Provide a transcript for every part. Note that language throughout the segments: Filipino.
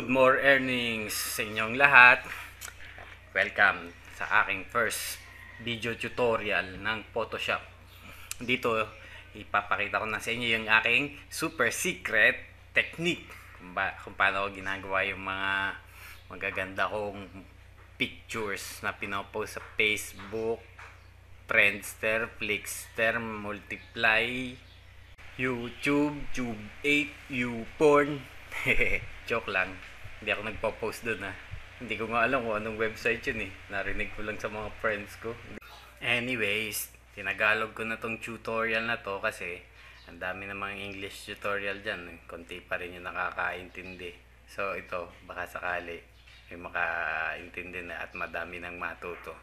Good more earnings sa inyong lahat. Welcome sa aking first video tutorial ng Photoshop. Dito, ipapakita ko na sa inyo yung aking super secret technique kung paano ko ginagawa yung mga magaganda kong pictures na pinopost sa Facebook, Friendster, Flixster, Multiply, YouTube, Tube8, YouPorn. Joke lang. Hindi ako nagpo-post doon ha. Hindi ko nga alam kung anong website yun eh. Narinig ko lang sa mga friends ko. Anyways, tinagalog ko na tong tutorial na to kasi ang dami namang English tutorial dyan. Konti pa rin yung nakakaintindi. So ito, baka sakali may makaintindi na at madami nang matuto.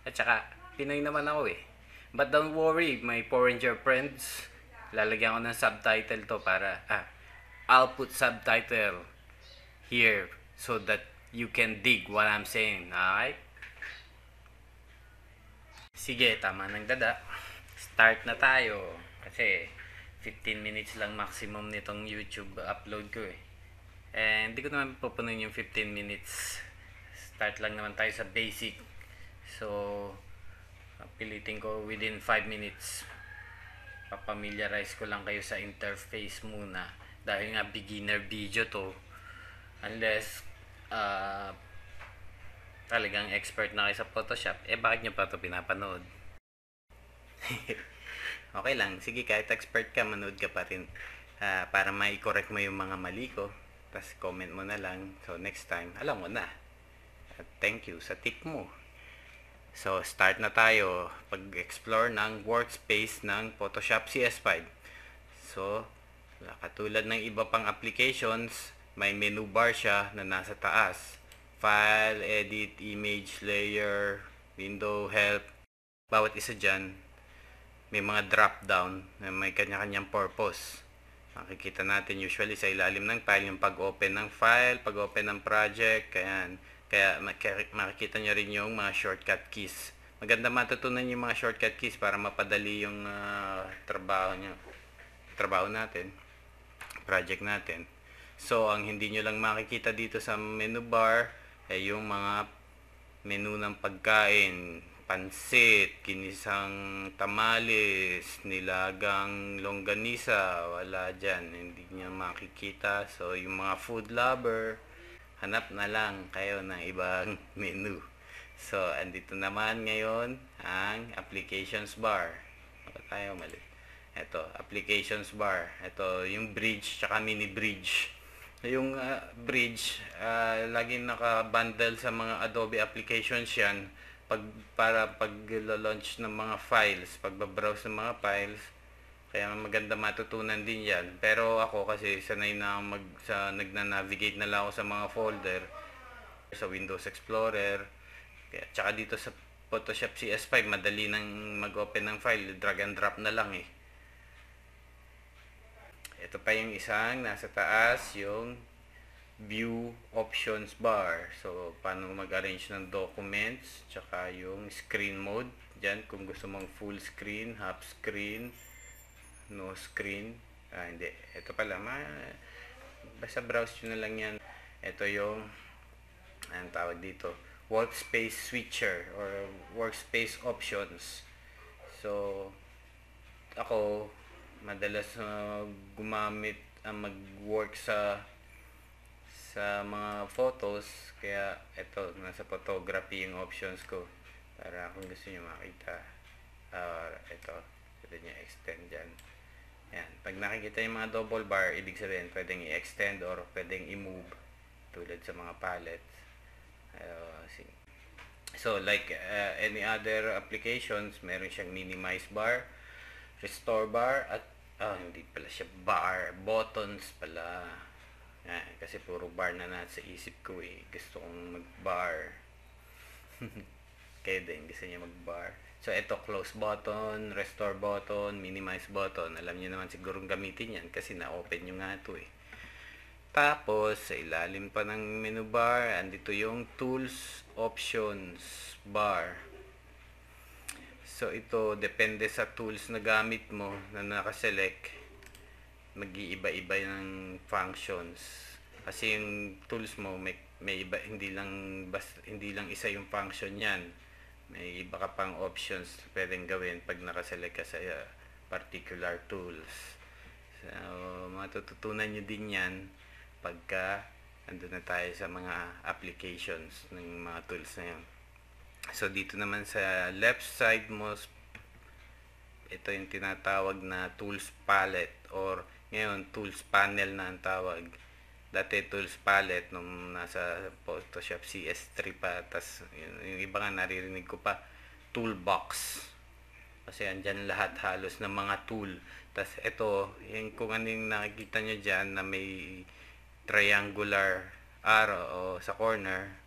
At saka, Pinoy naman ako eh. But don't worry, my foreign friends. Lalagyan ko ng subtitle to para, I'll put subtitle here so that you can dig what I'm saying, alright? Sige, tama ng dada. Start na tayo. Kasi 15 minutes lang maximum nitong YouTube upload ko eh. And hindi ko naman pupunin yung 15 minutes. Start lang naman tayo sa basic. So, pilitin ko within 5 minutes. Papamiliarize ko lang kayo sa interface muna. Dahil nga beginner video to. Unless talagang expert na kayo sa Photoshop, bakit nyo pa to pinapanood? Okay lang, sige, kahit expert ka, manood ka pa rin para mai-correct mo yung mga mali ko. Tapos comment mo na lang. So next time, alam mo na. At thank you sa tip mo. So start na tayo pag-explore ng workspace ng Photoshop CS5. So katulad ng iba pang applications, may menu bar siya na nasa taas. File, Edit, Image, Layer, Window, Help. Bawat isa dyan, may mga drop down na may kanya-kanyang purpose. Makikita natin usually sa ilalim ng file yung pag-open ng file, pag-open ng project. Kaya makikita nyo rin yung mga shortcut keys. Maganda matutunan yung mga shortcut keys para mapadali yung trabaho natin, project natin. So, ang hindi nyo lang makikita dito sa menu bar ay yung mga menu ng pagkain, pansit, ginisang tamales, nilagang longganisa, wala dyan, hindi nyo makikita. So, yung mga food lover, hanap na lang kayo ng ibang menu. So, andito naman ngayon ang applications bar. Tayo mali. Ito, applications bar. Ito, yung bridge, tsaka mini bridge. Yung bridge, laging naka-bundle sa mga Adobe applications yan para pag-launch ng mga files, pag-browse ng mga files. Kaya maganda matutunan din yan. Pero ako kasi sanay na nagna-navigate na lang ako sa mga folder sa Windows Explorer. Kaya, tsaka dito sa Photoshop CS5, madali nang mag-open ng file. Drag and drop na lang eh. Ito pa yung isang nasa taas, yung view options bar. So, paano mag-arrange ng documents, tsaka yung screen mode. Diyan, kung gusto mong full screen, half screen, no screen. Hindi. Ito pala, basta browse nyo na lang yan. Ito yung, anong tawag dito, workspace switcher or workspace options. So, ako, madalas gumamit mag-work sa mga photos, kaya ito nasa photography yung options ko para kung gusto niyo makita ito pwede niyo extend dyan. Yan, pag nakikita yung mga double bar, ibig sabihin pwedeng i-extend or pwedeng i-move tulad sa mga palettes. So like any other applications, meron siyang minimize bar, restore bar, at hindi pala siya bar, buttons pala. Kasi puro bar na nasa isip ko eh. Gusto kong mag-bar. Kaya din, gusto niya mag-bar. So, ito, close button, restore button, minimize button. Alam niyo naman siguro gamitin yan kasi na-open nyo nga ito eh. Tapos, sa ilalim pa ng menu bar, andito yung tools, options, bar. So, ito, depende sa tools na gamit mo na nakaselect, mag-iiba-iba ng functions. Kasi yung tools mo may iba, hindi lang isa yung function niyan. May iba ka pang options pwedeng gawin pag nakaselect ka sa particular tools. So, matututunan nyo din yan pagka andun na tayo sa mga applications ng mga tools na yun. So, dito naman sa left side mo, ito yung tinatawag na tools palette or ngayon tools panel na ang tawag. Dati tools palette nung nasa Photoshop CS3 pa, tas yung iba nga naririnig ko pa toolbox. Kasi andyan lahat halos ng mga tool. Tas ito, yung kung ano yung nakikita nyo dyan na may triangular arrow o sa corner,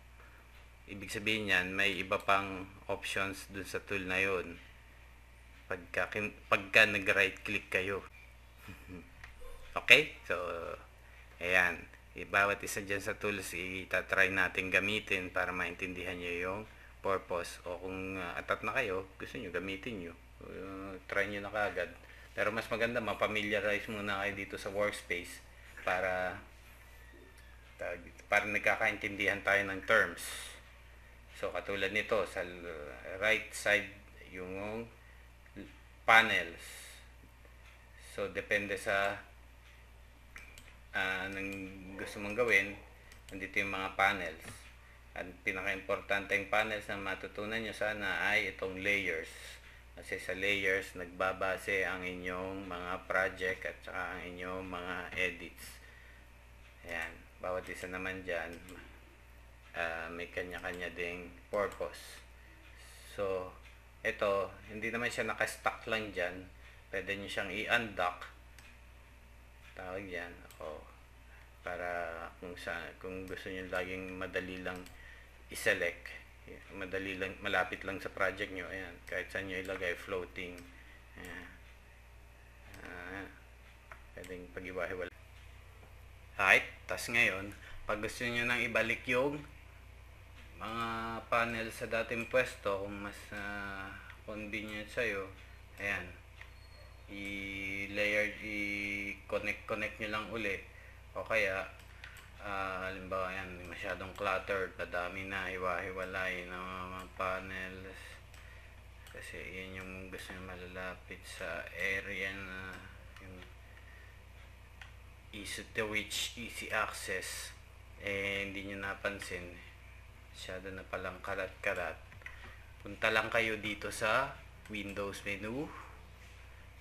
ibig sabihin yan, may iba pang options dun sa tool na yun. Pagka nag-right click kayo. Okay? So, ayan. Bawat isa dyan sa tools, itatry natin gamitin para maintindihan nyo yung purpose. O kung atat na kayo, gusto nyo gamitin nyo. Try nyo na kagad. Pero mas maganda, mapamiliarize muna kayo dito sa workspace para nagkakaintindihan tayo ng terms. So, katulad nito, sa right side, yung panels. So, depende sa anong gusto mong gawin, nandito yung mga panels. At pinaka-importanteng panels na matutunan nyo sana ay itong layers. Kasi sa layers, nagbabase ang inyong mga project at saka ang inyong mga edits. Ayan. Bawat isa naman dyan, may kanya-kanya ding purpose. So, ito, hindi naman siya naka-stack lang dyan. Pwede nyo siyang i-undock. Tawag yan. O, para kung gusto nyo laging madali lang i-select, malapit lang sa project nyo, ayan, kahit saan nyo ilagay, floating, ayan. Pwedeng pag-iwa-hiwalay. Right, tas ngayon, pag gusto nyo nang ibalik yung mga panel sa dating pwesto, kung mas convenient sa'yo, ayan, i-connect nyo lang uli, o kaya halimbawa yan, masyadong cluttered, madami na, hiwa-hiwalay na mga panels, kasi yan yung gusto nyo malalapit sa area na yung easy to reach, easy access, hindi nyo napansin, masyado na palang kalat-kalat. Punta lang kayo dito sa Windows menu,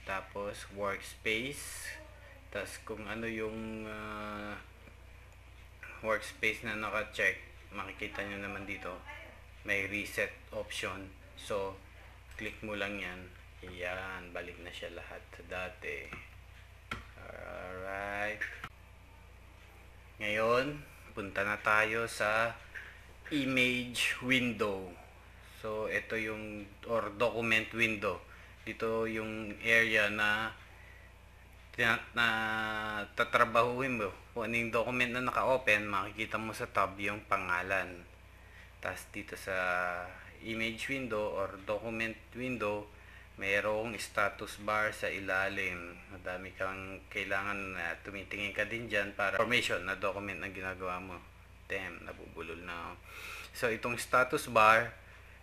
tapos workspace, tapos kung ano yung workspace na naka-check, makikita nyo naman dito may reset option. So, click mo lang yan. Yan, balik na siya lahat sa dati. Alright. Ngayon, punta na tayo sa image window. So, ito yung, or document window. Dito yung area na tatrabahuin mo. Kung ano yung document na naka-open, makikita mo sa tab yung pangalan. Tapos dito sa image window or document window, mayroong status bar sa ilalim. Madami kang kailangan na tumitingin ka din dyan para information na document na ginagawa mo. Damn, nabubulol na ako. So, itong status bar,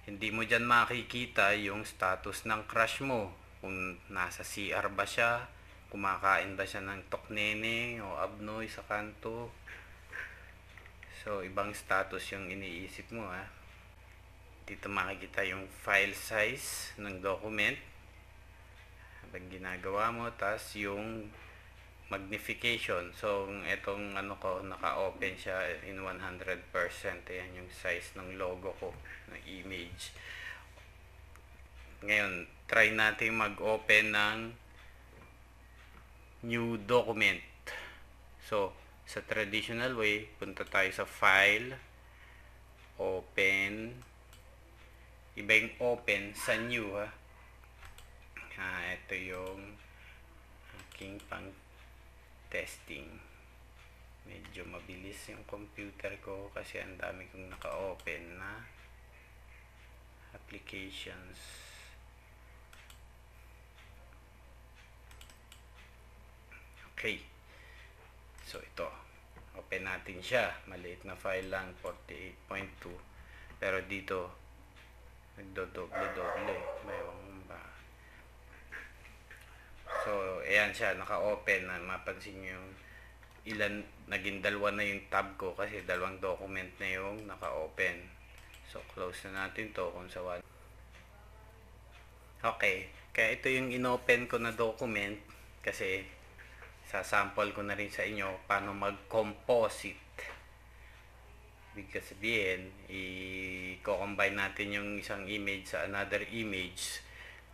hindi mo dyan makikita yung status ng crush mo. Kung nasa CR ba siya, kumakain ba siya ng toknene o abnoy sa kanto. So, ibang status yung iniisip mo, ha. Dito makikita yung file size ng document habang ginagawa mo, tas yung magnification. So, itong ano ko, naka-open siya in 100%. Ayan yung size ng logo ko, ng image. Ngayon, try natin mag-open ng new document. So, sa traditional way, punta tayo sa file, open, iba yung open sa new, ha. Ito yung aking pang testing. Medyo mabilis yung computer ko kasi ang dami kong naka-open na applications. Okay. So, ito. Open i-open natin siya. Maliit na file lang, 48.2. Pero dito, nagdodoble-doble. Mayroon ba? So, ayan siya, naka-open na. Mapansin nyo yung naging dalawa na yung tab ko kasi dalawang document na yung naka-open. So, close na natin to kung sa one. Okay, kaya ito yung inopen ko na document kasi sasample ko na rin sa inyo paano mag-composite. Ibig sabihin, i-combine natin yung isang image sa another image.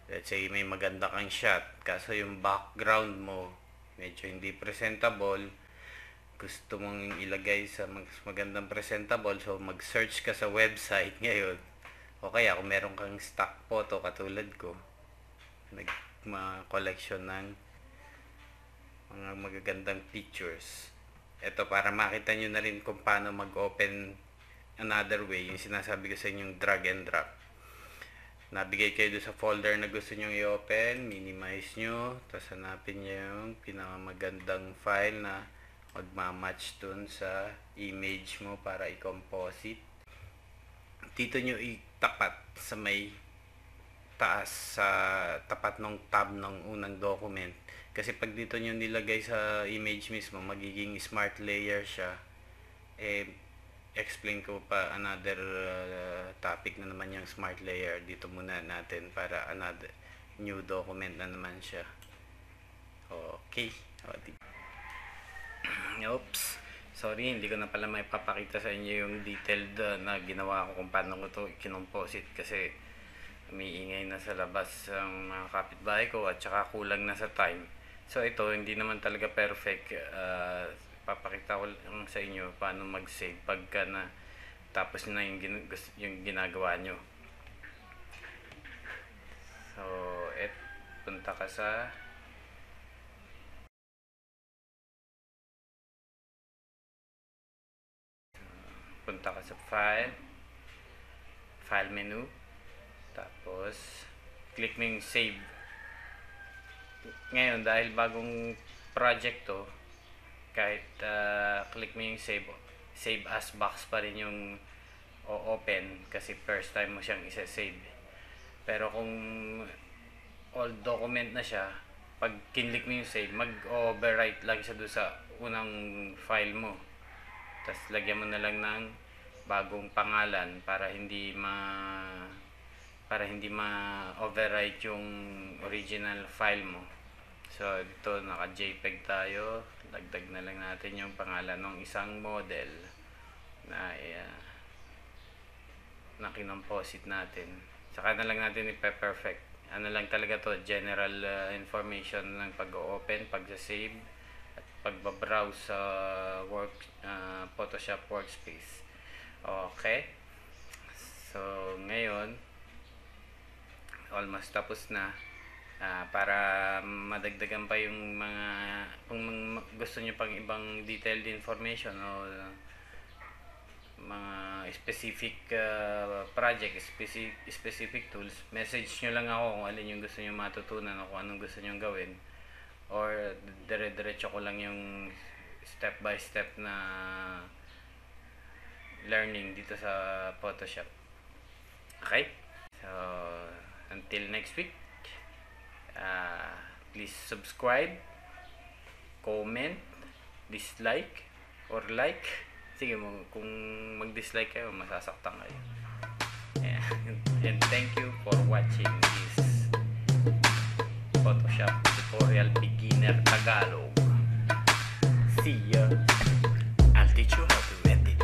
Let's say may maganda kang shot, kaso yung background mo medyo hindi presentable, gusto mong ilagay sa magandang presentable, so mag-search ka sa website ngayon. O kaya kung meron kang stock photo katulad ko, collection ng mga magagandang pictures. Ito para makita nyo na rin kung paano mag-open another way, yung sinasabi ko sa inyong drag and drop. Nabigay kayo doon sa folder na gusto nyo i-open, minimize nyo, tapos hanapin nyo yung pinakamagandang file na magmamatch dun sa image mo para i-composite. Dito nyo itapat sa may taas, sa tapat ng tab ng unang document. Kasi pag dito nyo nilagay sa image mismo, magiging smart layer siya. Explain ko pa another topic na naman yung smart layer. Dito muna natin para another new document na naman siya. Okay. Oops. Sorry, hindi ko na pala may papakita sa inyo yung detailed na ginawa ko kung paano ko ito i-composite kasi umiingay na sa labas ang mga kapitbahay ko at saka kulang na sa time. So ito, hindi naman talaga perfect. Papakita ko lang sa inyo paano mag-save pagka na tapos na yung ginagawa nyo. So, punta ka sa file menu, tapos click mo yung save. Ngayon dahil bagong project to, kahit click mo yung save as box pa rin yung open kasi first time mo siyang isa-save. Pero kung old document na siya, pag kinlik mo yung save, mag-overwrite lang siya doon sa unang file mo. Tapos lagyan mo na lang ng bagong pangalan para hindi ma-overwrite yung original file mo. So dito naka-JPEG tayo, dagdag na lang natin yung pangalan ng isang model na kinomposite natin. Saka na lang natin i-perfect. Ano lang talaga to, general information ng pag-open, pag-save at pag-browse sa Photoshop workspace. Okay. So ngayon almost tapos na. Para madagdagan pa yung mga, kung gusto nyo pang ibang detailed information o mga specific project, specific tools, message nyo lang ako kung alin yung gusto nyo matutunan o kung anong gusto nyo gawin, or dire-diretso ko lang yung step by step na learning dito sa Photoshop. Okay? So until next week, please subscribe, comment, dislike, or like. Sige mo, kung mag-dislike kayo, masasaktan kayo. And thank you for watching this Photoshop tutorial beginner Tagalog. See ya. I'll teach you how to edit.